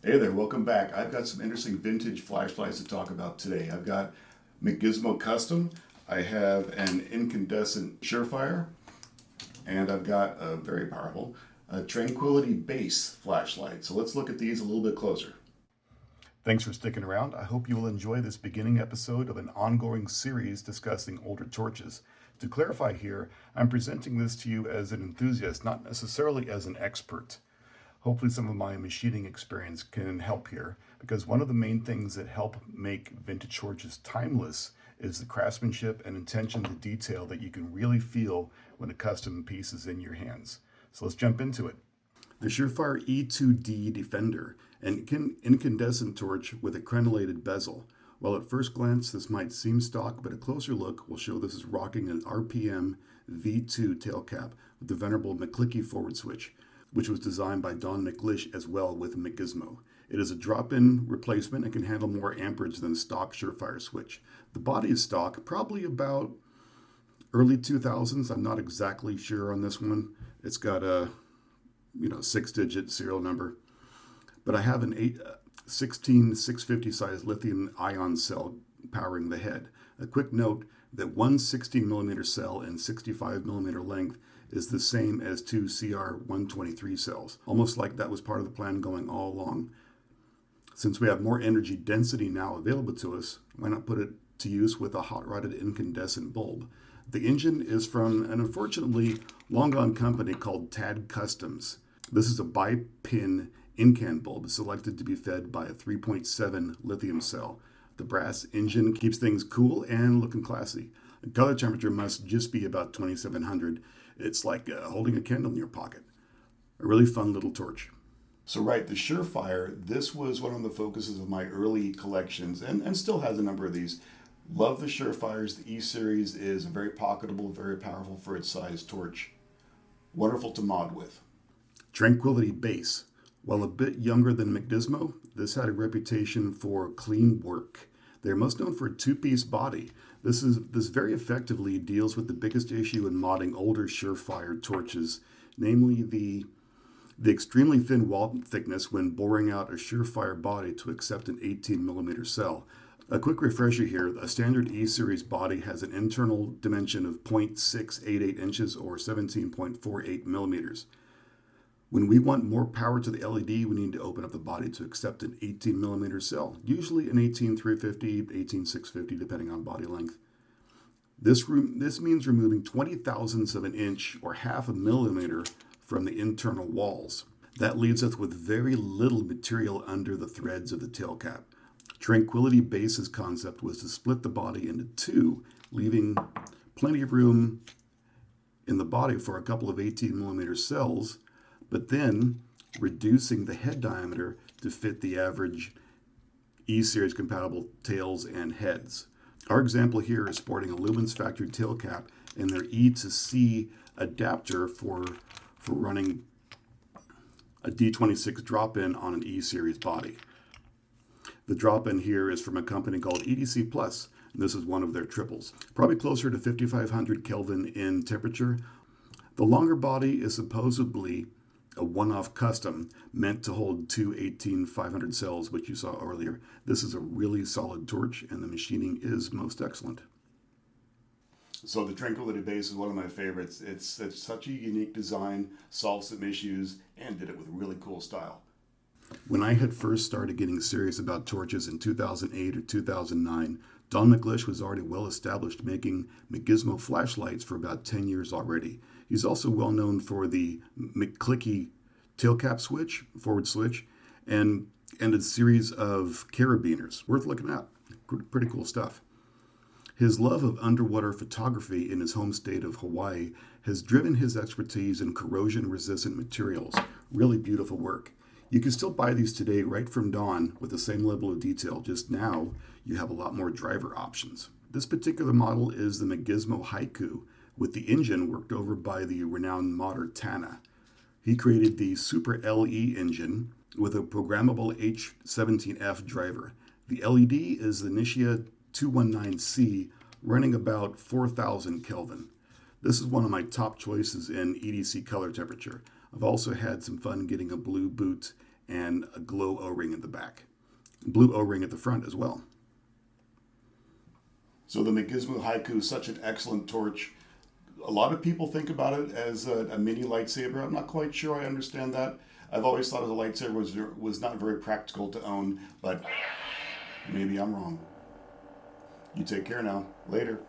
Hey there, welcome back. I've got some interesting vintage flashlights to talk about today. I've got McGizmo Custom, I have an incandescent Surefire, and I've got a very powerful Tranquility Base flashlight. So let's look at these a little bit closer. Thanks for sticking around. I hope you will enjoy this beginning episode of an ongoing series discussing older torches. To clarify here, I'm presenting this to you as an enthusiast, not necessarily as an expert. Hopefully some of my machining experience can help here, because one of the main things that help make vintage torches timeless is the craftsmanship and attention to detail that you can really feel when a custom piece is in your hands. So let's jump into it. The Surefire E2D Defender, an incandescent torch with a crenellated bezel. While at first glance this might seem stock, but a closer look will show this is rocking an RPM V2 tail cap with the venerable McClicky forward switch, which was designed by Don McLish as well with McGizmo. It is a drop-in replacement and can handle more amperage than stock Surefire switch. The body is stock, probably about early 2000s. I'm not exactly sure on this one. It's got a 6-digit serial number. But I have an 16 650 size lithium ion cell powering the head. A quick note that one 16 millimeter cell and 65 millimeter length is the same as two CR123 cells, almost like that was part of the plan going all along. Since we have more energy density now available to us, why not put it to use with a hot-rodded incandescent bulb? The engine is from an unfortunately long-gone company called TAD Customs. This is a bi-pin incan bulb selected to be fed by a 3.7 lithium cell. The brass engine keeps things cool and looking classy. The color temperature must just be about 2700. It's like holding a candle in your pocket. A really fun little torch. So right, the Surefire, this was one of the focuses of my early collections and still has a number of these. Love the Surefires. The E-Series is very pocketable, very powerful for its size torch. Wonderful to mod with. Tranquility Base. While a bit younger than McGizmo, this had a reputation for clean work. They're most known for a two-piece body. This very effectively deals with the biggest issue in modding older Surefire torches, namely the extremely thin wall thickness when boring out a Surefire body to accept an 18 millimeter cell. A quick refresher here, a standard E-Series body has an internal dimension of 0.688 inches or 17.48 millimeters. When we want more power to the LED, we need to open up the body to accept an 18 millimeter cell, usually an 18350, 18650, depending on body length. This means removing 20 thousandths of an inch or half a millimeter from the internal walls. That leaves us with very little material under the threads of the tail cap. Tranquility Base's concept was to split the body into two, leaving plenty of room in the body for a couple of 18 millimeter cells, but then reducing the head diameter to fit the average E-Series compatible tails and heads. Our example here is sporting a Lumens factory tail cap and their E to C adapter for running a D26 drop-in on an E-Series body. The drop-in here is from a company called EDC Plus, and this is one of their triples. Probably closer to 5500 Kelvin in temperature. The longer body is supposedly a one-off custom meant to hold two 18500 cells, which you saw earlier. This is a really solid torch, and the machining is most excellent. So the Tranquility Base is one of my favorites. It's such a unique design, solved some issues, and did it with really cool style. When I had first started getting serious about torches in 2008 or 2009, Don McLish was already well established making McGizmo flashlights for about 10 years already. He's also well known for the McClicky tail cap switch, forward switch, and a series of carabiners. Worth looking at. Pretty cool stuff. His love of underwater photography in his home state of Hawaii has driven his expertise in corrosion-resistant materials. Really beautiful work. You can still buy these today right from Don with the same level of detail, just now you have a lot more driver options. This particular model is the McGizmo Haiku, with the engine worked over by the renowned modder Tana. He created the Super LE engine with a programmable H17F driver. The LED is the Nishia 219C, running about 4000 Kelvin. This is one of my top choices in EDC color temperature. I've also had some fun getting a blue boot and a glow O-ring at the back. Blue O-ring at the front as well. So the McGizmo Haiku is such an excellent torch. A lot of people think about it as a mini lightsaber. I'm not quite sure I understand that. I've always thought of the lightsaber was not very practical to own, but maybe I'm wrong. You take care now. Later.